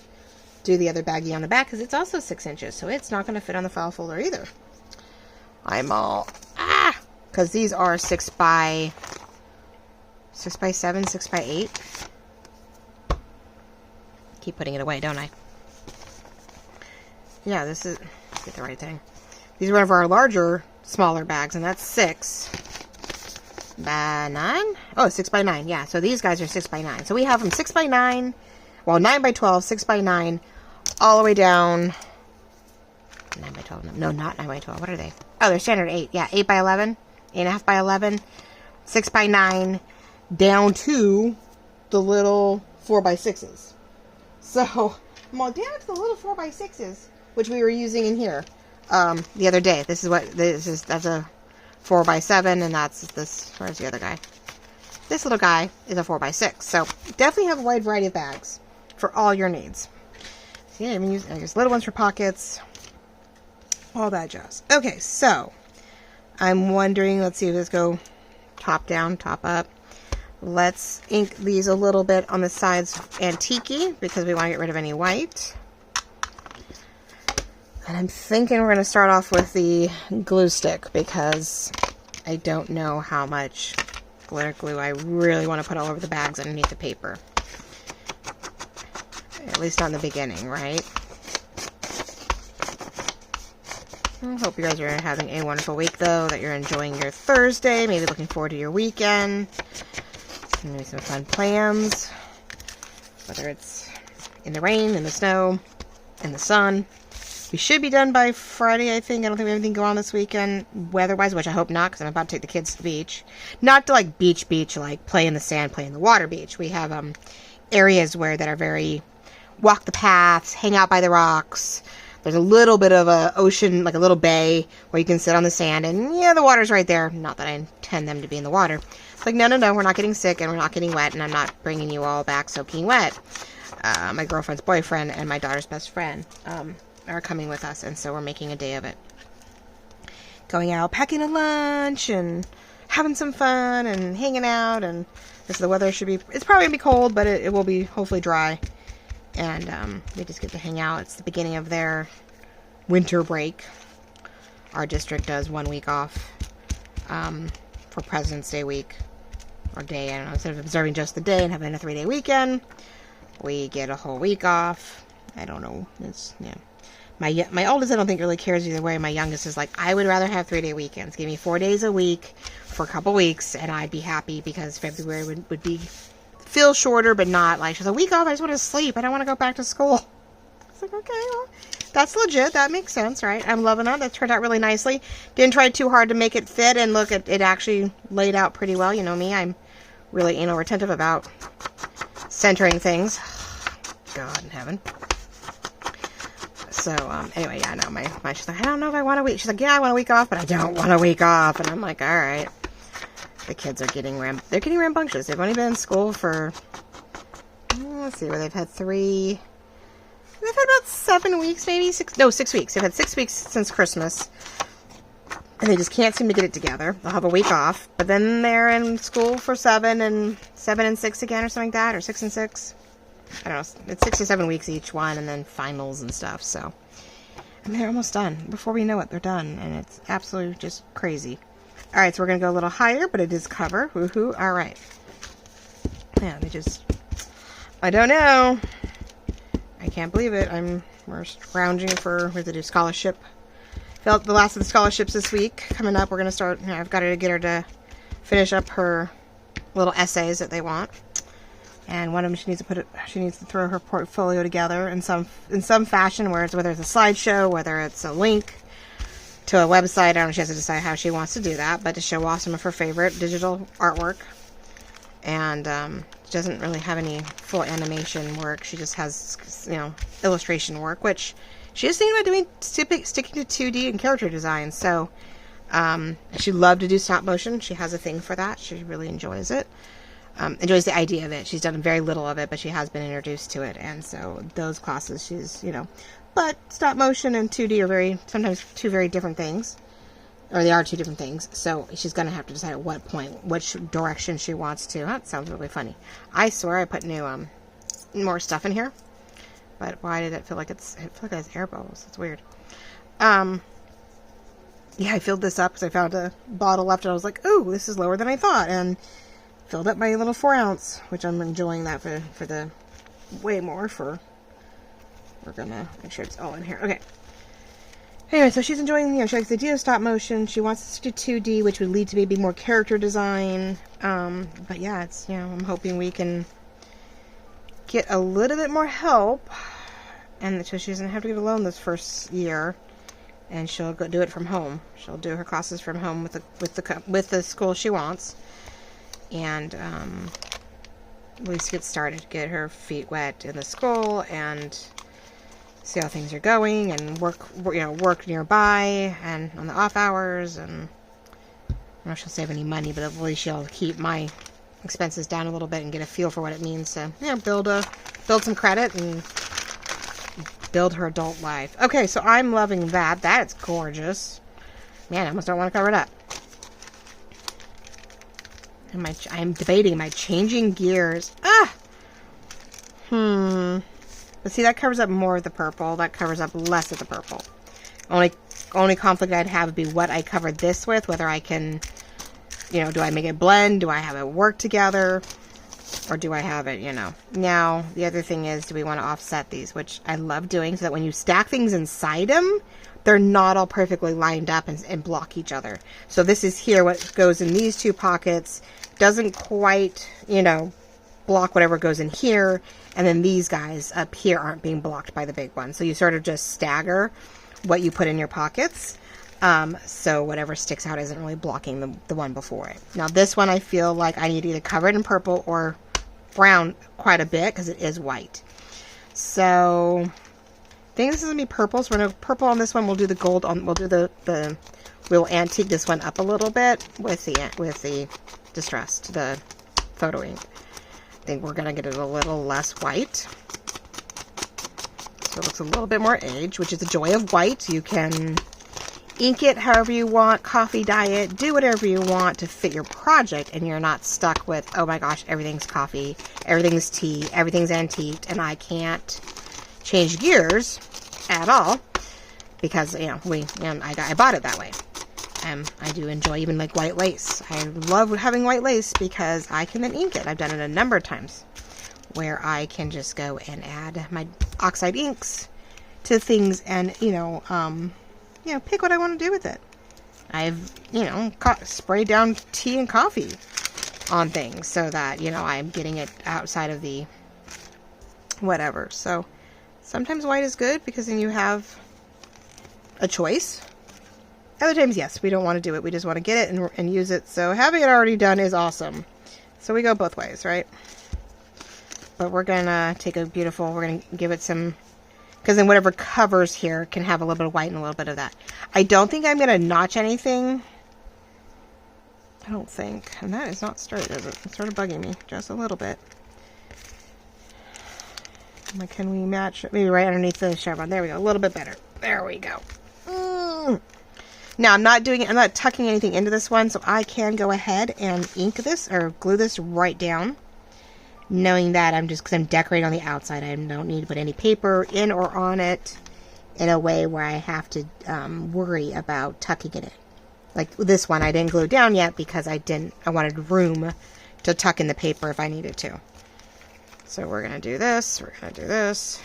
do the other baggie on the back, because it's also 6 inches, so it's not going to fit on the file folder either. I'm all, because these are 6 by 7, 6 by 8. Keep putting it away, don't I? Yeah, this is, get the right thing. These are one of our larger, smaller bags, and that's 6 by 9. Oh, 6 by 9. Yeah, so these guys are 6 by 9. So we have them 6 by 9, well, 9 by 12, 6 by 9, all the way down. 9 by 12. No, not 9 by 12. What are they? Oh, they're standard 8. Yeah, 8 by 11, 8.5 by 11, 6 by 9, down to the little 4 by 6s. So, I'm all down to the little 4 by 6s, which we were using in here the other day. This is what this is. That's a 4 by 7, and that's this. Where's the other guy? This little guy is a 4 by 6. So, definitely have a wide variety of bags for all your needs. So, yeah, I'm using little ones for pockets, all that jazz. Okay, so I'm wondering. Let's see. Let's go top down, top up. Let's ink these a little bit on the sides antique-y, because we want to get rid of any white. And I'm thinking we're going to start off with the glue stick, because I don't know how much glitter glue I really want to put all over the bags underneath the paper. At least not in the beginning, right? I hope you guys are having a wonderful week, though, that you're enjoying your Thursday, maybe looking forward to your weekend. Maybe some fun plans, whether it's in the rain, in the snow, in the sun. We should be done by Friday, I think. I don't think we have anything going on this weekend, weather-wise, which I hope not, because I'm about to take the kids to the beach. Not to, like, beach, like, play in the sand, play in the water beach. We have areas where that are very walk the paths, hang out by the rocks. There's a little bit of a ocean, like a little bay, where you can sit on the sand, and yeah, the water's right there. Not that I intend them to be in the water. It's like, no, we're not getting sick, and we're not getting wet, and I'm not bringing you all back soaking wet. My girlfriend's boyfriend and my daughter's best friend are coming with us, and so we're making a day of it. Going out, packing a lunch, and having some fun, and hanging out, and because the weather should be, it's probably going to be cold, but it will be hopefully dry, and we just get to hang out. It's the beginning of their winter break. Our district does 1 week off for President's Day week, or day, I don't know, instead of observing just the day and having a 3-day weekend, we get a whole week off. I don't know, it's, yeah. My oldest, I don't think really cares either way. My youngest is like, I would rather have 3-day weekends. Give me 4 days a week for a couple weeks, and I'd be happy, because February would feel shorter, but not like, she's a week off, I just want to sleep, I don't want to go back to school. It's like, okay, well, that's legit, that makes sense, right? I'm loving that. That turned out really nicely. Didn't try too hard to make it fit, and look, it actually laid out pretty well. You know me, I'm really anal retentive about centering things. God in heaven. So, anyway, yeah, no, my she's like, I don't know if I want a week. She's like, yeah, I want a week off, but I don't want a week off. And I'm like, all right. The kids are getting rambunctious. They've only been in school for, let's see, where they've had about 7 weeks, maybe 6 weeks. They've had 6 weeks since Christmas, and they just can't seem to get it together. They'll have a week off, but then they're in school for 7 and 6 again, or something like that, or 6 and 6. I don't know, it's 6 to 7 weeks each one, and then finals and stuff, so. And they're almost done. Before we know it, they're done, and it's absolutely just crazy. Alright, so we're going to go a little higher, but it is cover. Woohoo, alright. Yeah, I don't know. I can't believe it. We're scrounging for, we have to do scholarship. Filled the last of the scholarships this week. Coming up, we're going to start, I've got to get her to finish up her little essays that they want. And one of them, she needs to throw her portfolio together in some fashion, whether it's a slideshow, whether it's a link to a website. I don't know, she has to decide how she wants to do that, but to show off some of her favorite digital artwork. And she doesn't really have any full animation work. She just has, illustration work, which she is thinking about doing, sticking to 2D and character design. So she loved to do stop motion. She has a thing for that. She really enjoys it. Enjoys the idea of it. She's done very little of it, but she has been introduced to it. And so those classes, she's, but stop motion and 2D are sometimes two very different things. Or they are two different things. So she's going to have to decide at what point, which direction she wants to. That sounds really funny. I swear I put new, more stuff in here. But why did it feel like it has air bubbles? It's weird. Yeah, I filled this up because I found a bottle left and I was like, ooh, this is lower than I thought. And filled up my little 4 ounce, which I'm enjoying that for the way more for, we're going to make sure it's all in here. Okay. Anyway, so she's enjoying, she likes the idea of stop motion. She wants us to do 2D, which would lead to maybe more character design. But yeah, it's, I'm hoping we can get a little bit more help. And so she doesn't have to get a loan this first year. And she'll go do it from home. She'll do her classes from home with the school she wants. And at least get started, get her feet wet in the school, and see how things are going, and work nearby and on the off hours. And I don't know if she'll save any money, but at least she'll keep my expenses down a little bit and get a feel for what it means to build some credit and build her adult life. Okay, so I'm loving that. That's gorgeous. Man, I almost don't want to cover it up. I'm debating, am I changing gears? But see, that covers up more of the purple. That covers up less of the purple. Only conflict I'd have would be what I covered this with. Whether I can, do I make it blend? Do I have it work together? Or do I have it, Now, the other thing is, do we want to offset these? Which I love doing, so that when you stack things inside them, they're not all perfectly lined up and block each other. So this is here, what goes in these two pockets doesn't quite, block whatever goes in here. And then these guys up here aren't being blocked by the big one. So you sort of just stagger what you put in your pockets. So whatever sticks out isn't really blocking the one before it. Now this one, I feel like I need to either cover it in purple or brown quite a bit, because it is white. So I think this is going to be purple. So we're going to purple on this one. We'll do the gold on, we'll do we'll antique this one up a little bit with the distressed, the photo ink. I think we're going to get it a little less white. So it looks a little bit more aged, which is the joy of white. You can ink it however you want, coffee dye it, do whatever you want to fit your project, and you're not stuck with, oh my gosh, everything's coffee, everything's tea, everything's antiqued, and I can't change gears at all because, you know, I bought it that way. I do enjoy even like white lace. I love having white lace because I can then ink it. I've done it a number of times where I can just go and add my oxide inks to things and, you know, pick what I want to do with it. I've, you know, sprayed down tea and coffee on things so that, you know, I'm getting it outside of the whatever. So sometimes white is good because then you have a choice. Other times, yes, we don't want to do it. We just want to get it and use it. So having it already done is awesome. So we go both ways, right? But we're going to take a beautiful, we're going to give it some, because then whatever covers here can have a little bit of white and a little bit of that. I don't think I'm going to notch anything. I don't think. And that is not straight, is it? It's sort of bugging me just a little bit. Like, can we match it? Maybe right underneath the chevron. There we go. A little bit better. There we go. Now, I'm not tucking anything into this one, so I can go ahead and ink this or glue this right down, knowing that because I'm decorating on the outside, I don't need to put any paper in or on it in a way where I have to worry about tucking it in. Like this one, I didn't glue down yet because I wanted room to tuck in the paper if I needed to. So we're going to do this, we're going to do this.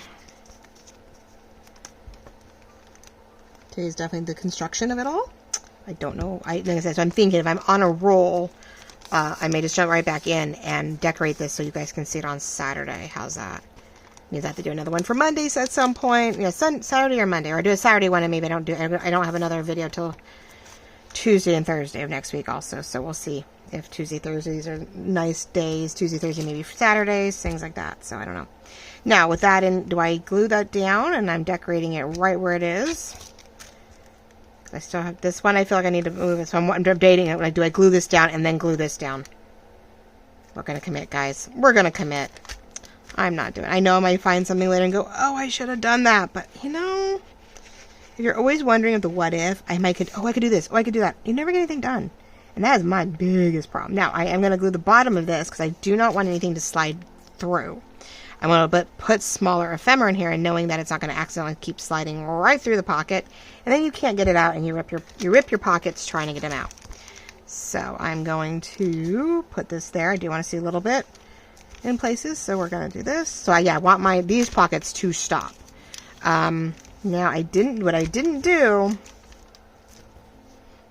Today's definitely the construction of it all. I don't know. Like I said, so I'm thinking if I'm on a roll, I may just jump right back in and decorate this so you guys can see it on Saturday. How's that? Means I have to do another one for Mondays at some point. Yeah, Saturday or Monday, or I do a Saturday one and maybe I don't have another video till Tuesday and Thursday of next week also. So we'll see if Tuesday, Thursdays are nice days. Tuesday, Thursday, maybe for Saturdays, things like that. So I don't know. Now with that in, do I glue that down and I'm decorating it right where it is? I still have this one. I feel like I need to move it, so I'm updating it. Like, do I glue this down and then glue this down? We're going to commit, guys. We're going to commit. I'm not doing it. I know I might find something later and go, oh, I should have done that. But, you know, if you're always wondering of the what if, I could do this. Oh, I could do that. You never get anything done. And that is my biggest problem. Now, I am going to glue the bottom of this because I do not want anything to slide through. I'm going to put smaller ephemera in here and knowing that it's not going to accidentally keep sliding right through the pocket. And then you can't get it out and you rip your pockets trying to get them out. So I'm going to put this there. I do want to see a little bit in places. So we're going to do this. So I want these pockets to stop. Now what I didn't do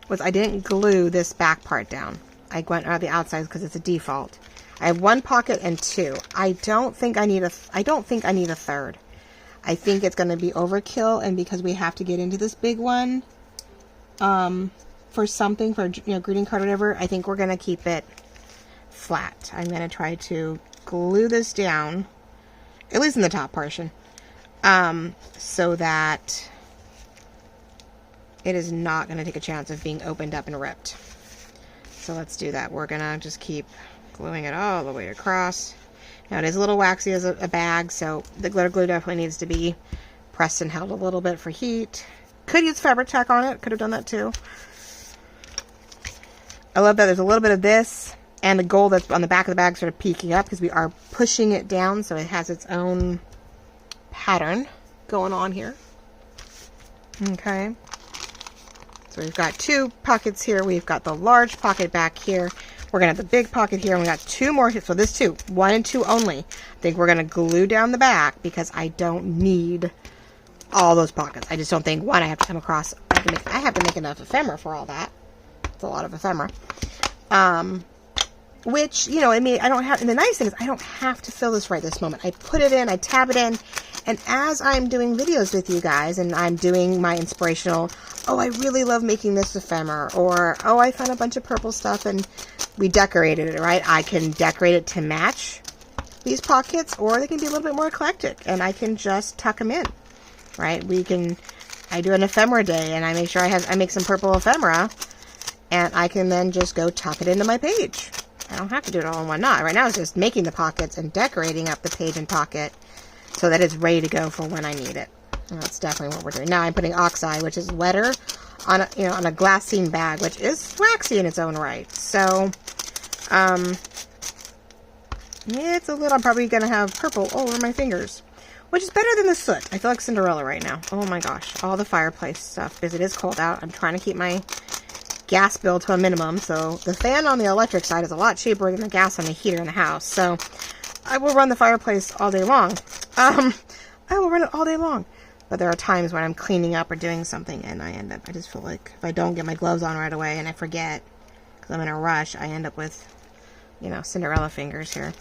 was I didn't glue this back part down. I went on the outside because it's a default. I have one pocket and two. I don't think I need a third. I think it's going to be overkill, and because we have to get into this big one, for something, for greeting card or whatever, I think we're going to keep it flat. I'm going to try to glue this down, at least in the top portion, so that it is not going to take a chance of being opened up and ripped. So let's do that. We're going to just keep gluing it all the way across. Now it is a little waxy as a bag, so the glitter glue definitely needs to be pressed and held a little bit for heat. Could use fabric tack on it. Could have done that too. I love that there's a little bit of this and the gold that's on the back of the bag sort of peeking up because we are pushing it down so it has its own pattern going on here. Okay. So we've got two pockets here. We've got the large pocket back here. We're going to have the big pocket here, and we got two more here. So this two, 1 and 2 only. I think we're going to glue down the back because I don't need all those pockets. I just don't think, one, I have to come across, I have to make enough ephemera for all that. It's a lot of ephemera. Which, you know, I mean, I don't have, and the nice thing is I don't have to fill this right this moment. I put it in, I tab it in, and as I'm doing videos with you guys, and I'm doing my inspirational, oh, I really love making this ephemera, or, oh, I found a bunch of purple stuff, and we decorated it, right? I can decorate it to match these pockets, or they can be a little bit more eclectic, and I can just tuck them in, right? I do an ephemera day, and I make sure I make some purple ephemera, and I can then just go tuck it into my page. I don't have to do it all in one knot. Right now it's just making the pockets and decorating up the page and pocket so that it's ready to go for when I need it. And that's definitely what we're doing. Now I'm putting oxeye, which is wetter, on a, on a glassine bag, which is waxy in its own right. So, it's a little, I'm probably going to have purple all over my fingers, which is better than the soot. I feel like Cinderella right now. Oh my gosh, all the fireplace stuff, because it is cold out. I'm trying to keep my gas bill to a minimum, so the fan on the electric side is a lot cheaper than the gas on the heater in the house. So I will run the fireplace all day long. I will run it all day long. But there are times when I'm cleaning up or doing something and I just feel like if I don't get my gloves on right away and I forget because I'm in a rush, I end up with, Cinderella fingers here.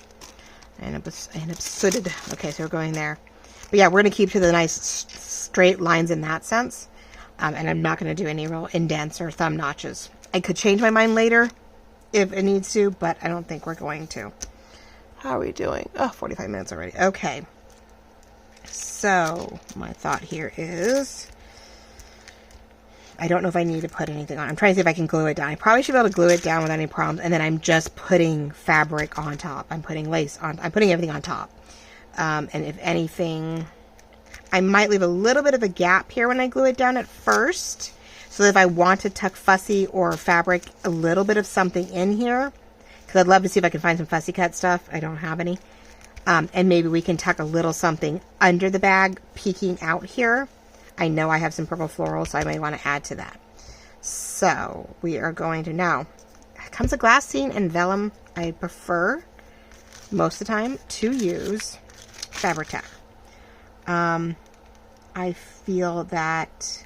I end up sooted. Okay, so we're going there. But yeah, we're going to keep to the nice straight lines in that sense. And I'm not going to do any real indents or thumb notches. I could change my mind later if it needs to, but I don't think we're going to. How are we doing? Oh, 45 minutes already. Okay. So, my thought here is, I don't know if I need to put anything on. I'm trying to see if I can glue it down. I probably should be able to glue it down without any problems. And then I'm just putting fabric on top. I'm putting lace on. I'm putting everything on top. And if anything, I might leave a little bit of a gap here when I glue it down at first. So that if I want to tuck fussy or fabric, a little bit of something in here. Because I'd love to see if I can find some fussy cut stuff. I don't have any. And maybe we can tuck a little something under the bag, peeking out here. I know I have some purple floral, so I may want to add to that. So, we are going to now. It comes a glassine and vellum. I prefer, most of the time, to use fabric tack. I feel that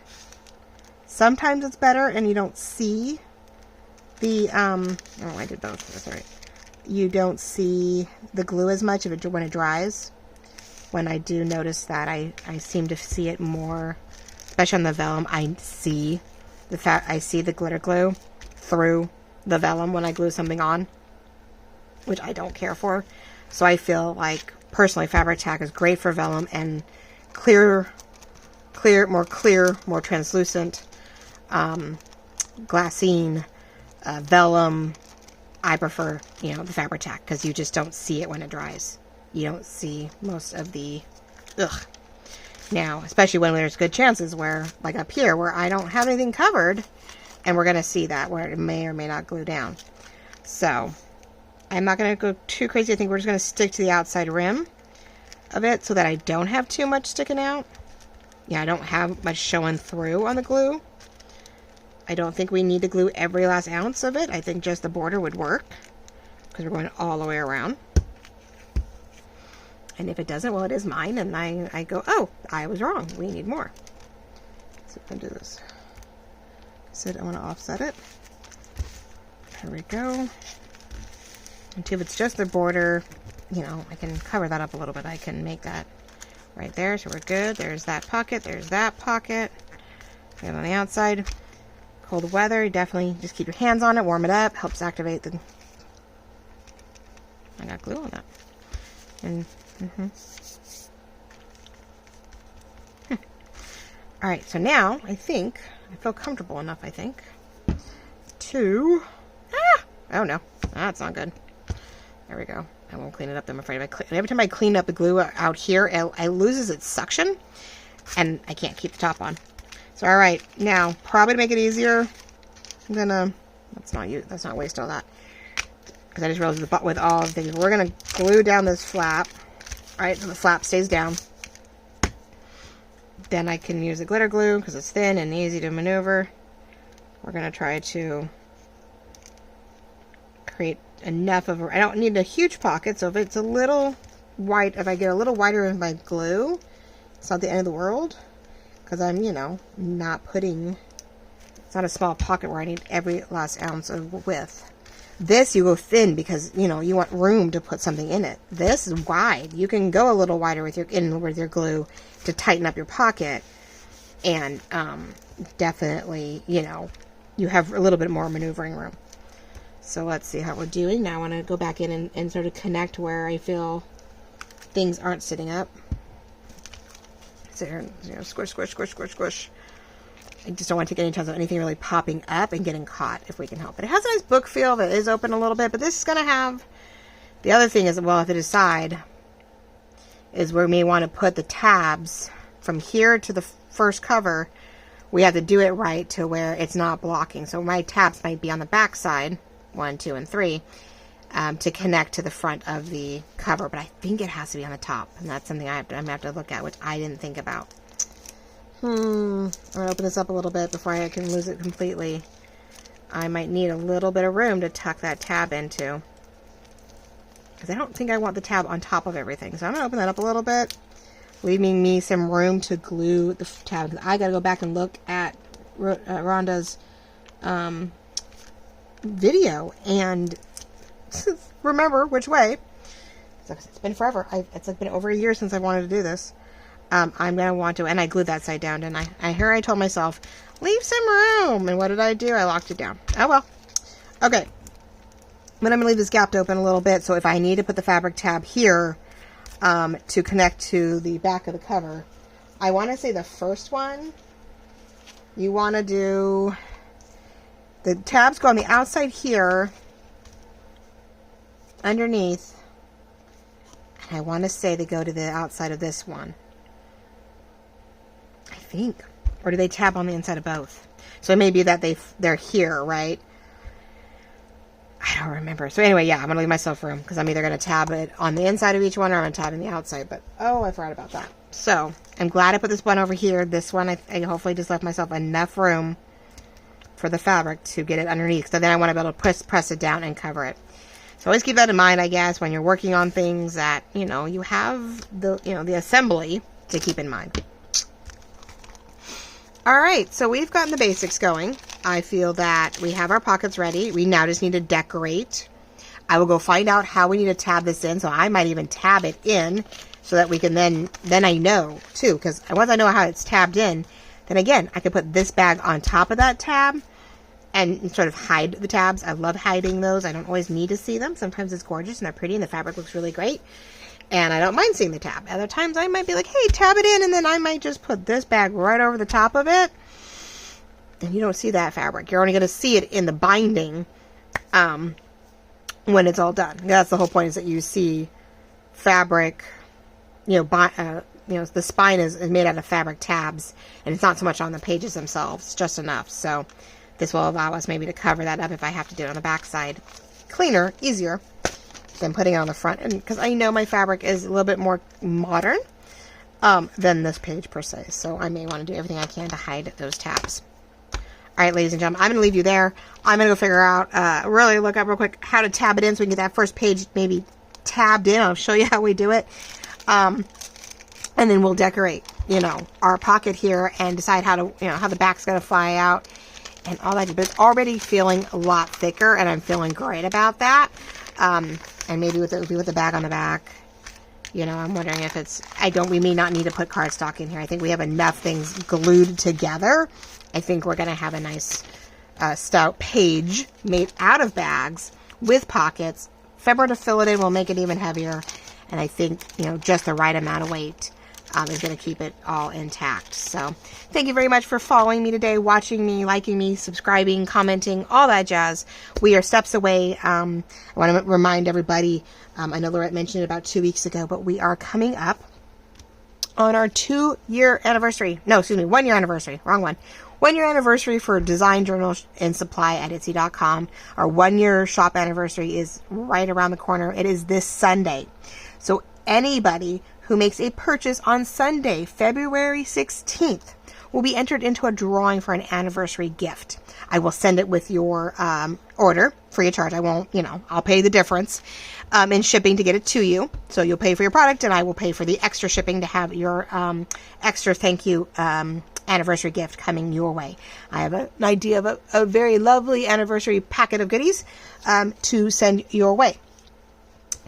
sometimes it's better and you don't see the, oh, I did both. That's all right. You don't see the glue as much when it dries. When I do notice that, I seem to see it more, especially on the vellum. I see the glitter glue through the vellum when I glue something on, which I don't care for. So I feel like personally, fabric tack is great for vellum and more translucent glassine vellum. I prefer, the fabric tack because you just don't see it when it dries. You don't see most of the, Now, especially when there's good chances where, like up here, where I don't have anything covered, and we're going to see that, where it may or may not glue down. So, I'm not going to go too crazy. I think we're just going to stick to the outside rim of it so that I don't have too much sticking out. Yeah, I don't have much showing through on the glue. I don't think we need to glue every last ounce of it. I think just the border would work because we're going all the way around. And if it doesn't, well, it is mine. And I go, oh, I was wrong. We need more. So if I do this. I said I want to offset it. There we go. And if it's just the border, I can cover that up a little bit. I can make that right there. So we're good. There's that pocket. There's that pocket. And on the outside. Cold weather, definitely just keep your hands on it, warm it up, helps activate the. I got glue on that. And all right, so now I think I feel comfortable enough. I think to. Oh no, that's not good. There we go. I won't clean it up. I'm afraid every time I clean up the glue out here, it loses its suction, and I can't keep the top on. So, all right, now, probably to make it easier, I'm gonna, let's not waste all that, because I just realized with all the things, we're gonna glue down this flap, right, so the flap stays down. Then I can use the glitter glue, because it's thin and easy to maneuver. We're gonna try to create enough of I don't need a huge pocket, so if it's a little white, if I get a little whiter in my glue, it's not the end of the world. Because I'm, not putting, it's not a small pocket where I need every last ounce of width. This, you go thin because, you want room to put something in it. This is wide. You can go a little wider with your glue to tighten up your pocket. And definitely, you have a little bit more maneuvering room. So let's see how we're doing. Now I want to go back in and sort of connect where I feel things aren't sitting up. Sit here and squish, squish, squish, squish, squish. I just don't want to take any chance of anything really popping up and getting caught if we can help it. It has a nice book feel that is open a little bit, but this is going to have, the other thing is, well, if I decide, is where we may want to put the tabs from here to the first cover. We have to do it right to where it's not blocking. So my tabs might be on the back side, 1, 2, and 3, to connect to the front of the cover. But I think it has to be on the top, and that's something I'm going to have to look at, which I didn't think about. I'm going to open this up a little bit before I can lose it completely. I might need a little bit of room to tuck that tab into, because I don't think I want the tab on top of everything. So I'm going to open that up a little bit, leaving me some room to glue the tab. I got to go back and look at Rhonda's video and remember which way. It's been forever. It's been over a year since I wanted to do this. I'm going to want to, and I glued that side down, didn't I? I told myself, leave some room. And what did I do? I locked it down. Oh, well. Okay. But I'm going to leave this gapped open a little bit, so if I need to put the fabric tab here to connect to the back of the cover, I want to say the first one, you want to do, the tabs go on the outside here, underneath, and I want to say they go to the outside of this one. I think. Or do they tab on the inside of both? So it may be that they're here, right? I don't remember. So anyway, yeah, I'm going to leave myself room, because I'm either going to tab it on the inside of each one or I'm going to tab on the outside. But, oh, I forgot about that. So I'm glad I put this one over here. This one, I hopefully just left myself enough room for the fabric to get it underneath. So then I want to be able to press it down and cover it. So always keep that in mind, I guess, when you're working on things that, you know, you have the, the assembly to keep in mind. All right, so we've gotten the basics going. I feel that we have our pockets ready. We now just need to decorate. I will go find out how we need to tab this in. So I might even tab it in so that we can then I know too, because once I know how it's tabbed in, then again, I can put this bag on top of that tab and sort of hide the tabs. I love hiding those. I don't always need to see them. Sometimes it's gorgeous and they're pretty and the fabric looks really great. And I don't mind seeing the tab. Other times I might be like, hey, tab it in, and then I might just put this bag right over the top of it. And you don't see that fabric. You're only going to see it in the binding when it's all done. That's the whole point, is that you see fabric, the spine is made out of fabric tabs, and it's not so much on the pages themselves, just enough. So this will allow us maybe to cover that up if I have to do it on the back side. Cleaner, easier than putting it on the front, and because I know my fabric is a little bit more modern than this page per se, so I may want to do everything I can to hide those tabs. All right, ladies and gentlemen, I'm going to leave you there. I'm going to go figure out, really look up real quick how to tab it in so we can get that first page maybe tabbed in. I'll show you how we do it, and then we'll decorate, our pocket here and decide how to, how the back's going to fly out and all that. But it's already feeling a lot thicker, and I'm feeling great about that. And maybe with the bag on the back, I'm wondering if we may not need to put cardstock in here. I think we have enough things glued together. I think we're going to have a nice stout page made out of bags with pockets. Fibber to fill it in will make it even heavier. And I think, just the right amount of weight is going to keep it all intact. So thank you very much for following me today, watching me, liking me, subscribing, commenting, all that jazz. We are steps away. I want to remind everybody, I know Lorette mentioned it about 2 weeks ago, but we are coming up on our 2-year anniversary. No, excuse me, 1-year anniversary. Wrong one. 1-year anniversary for Design Journal and Supply at Etsy.com. Our 1-year shop anniversary is right around the corner. It is this Sunday. So anybody who makes a purchase on Sunday, February 16th, will be entered into a drawing for an anniversary gift. I will send it with your order, free of charge. I won't, I'll pay the difference in shipping to get it to you. So you'll pay for your product, and I will pay for the extra shipping to have your extra thank you anniversary gift coming your way. I have an idea of a very lovely anniversary packet of goodies to send your way.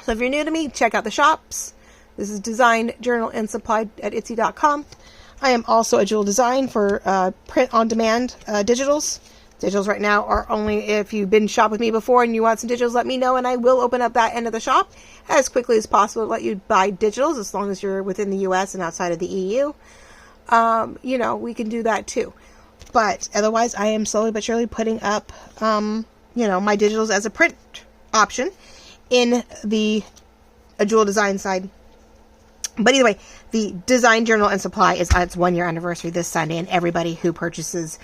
So if you're new to me, check out the shops. This is Design Journal and Supply at Etsy.com. I am also a jewel design for print-on-demand digitals. Digitals right now are only, if you've been shop with me before and you want some digitals, let me know, and I will open up that end of the shop as quickly as possible to let you buy digitals, as long as you're within the U.S. and outside of the EU. We can do that too. But otherwise, I am slowly but surely putting up, my digitals as a print option in the jewel design side But either way, the design journal and supply is on its 1-year anniversary this Sunday, and everybody who purchases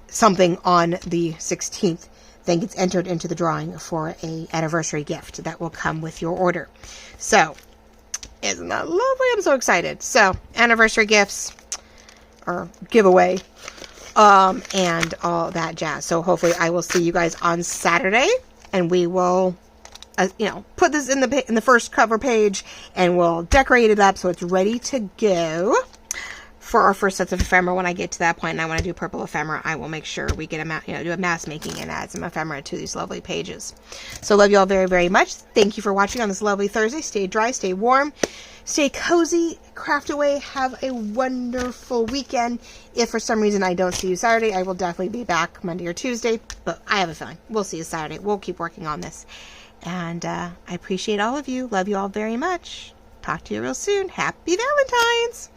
something on the 16th then gets entered into the drawing for a anniversary gift that will come with your order. So, isn't that lovely? I'm so excited. So, anniversary gifts, or giveaway, and all that jazz. So, hopefully I will see you guys on Saturday, and we will put this in the first cover page, and we'll decorate it up so it's ready to go for our first sets of ephemera. When I get to that point and I want to do purple ephemera, I will make sure we get do a mass making and add some ephemera to these lovely pages. So love you all very, very much. Thank you for watching on this lovely Thursday. Stay dry, stay warm, stay cozy, craft away, have a wonderful weekend. If for some reason I don't see you Saturday, I will definitely be back Monday or Tuesday, but I have a feeling we'll see you Saturday. We'll keep working on this. And I appreciate all of you. Love you all very much. Talk to you real soon. Happy Valentine's!